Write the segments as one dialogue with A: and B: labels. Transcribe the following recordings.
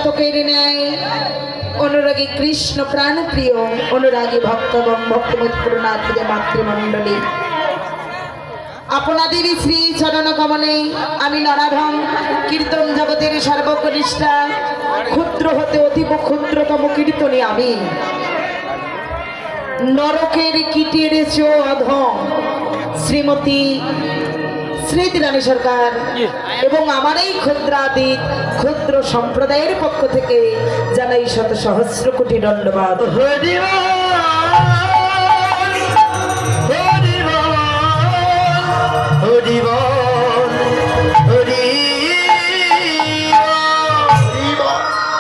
A: চাতকের ন্যায় অনুরাগী কৃষ্ণ প্রাণপ্রিয় অনুরাগী ভক্ত এবং ভক্তিমতপূর্ণাত্মীয় মাতৃমণ্ডলী, আপনাদের শ্রী চরণ কমলে আমি নরাধম কীর্তন জগতের সর্বকনিষ্ঠা ক্ষুদ্র হতে অতীব ক্ষুদ্রতম কীর্তনী আমি নরকের কীটের চেয়েও অধম শ্রীমতী স্মৃতি রানী সরকার এবং আমার এই ক্ষুদ্রাতীত ক্ষুদ্র সম্প্রদায়ের পক্ষ থেকে জানাই শত সহস্র কোটি দণ্ডবাদ।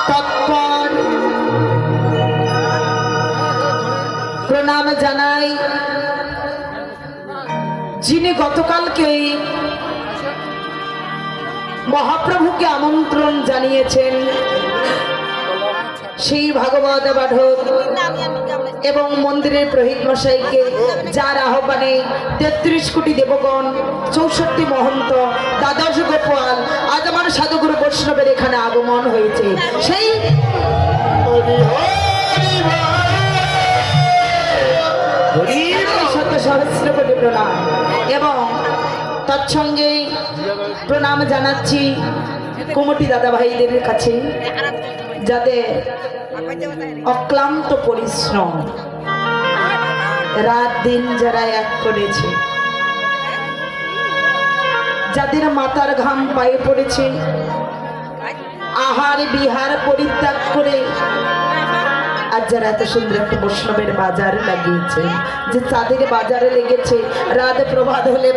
A: তৎপর প্রণাম জানাই যিনি গতকালকে মহাপ্রভুকে আমন্ত্রণ জানিয়েছেন, সেই ভাগবত পাঠক এবং মন্দিরের প্রহিত মশাইকে, যার আহ্বানে ৩৩ কোটি দেবগণ, ৬৪ মহন্ত, দ্বাদশ গোপাল, আজ আমার সাধুগুরু বৈষ্ণবের এখানে আগমন হয়েছে, সেই শত সহস্র কোটি প্রণাম এবং তৎসঙ্গে প্রণাম জানাচ্ছি কমিটি দাদা ভাইদের কাছে, যাদের অক্লান্ত পরিশ্রম, রাত দিন যারা এক করেছে, যাদের মাথার ঘাম পায়ে পড়েছে, আহার বিহার পরিত্যাগ করে আজ যারা এত সুন্দর একটা বৈষ্ণবের বাজার লাগিয়েছে, যে চাঁদের বাজারে লেগেছে, রাত প্রভাত হলে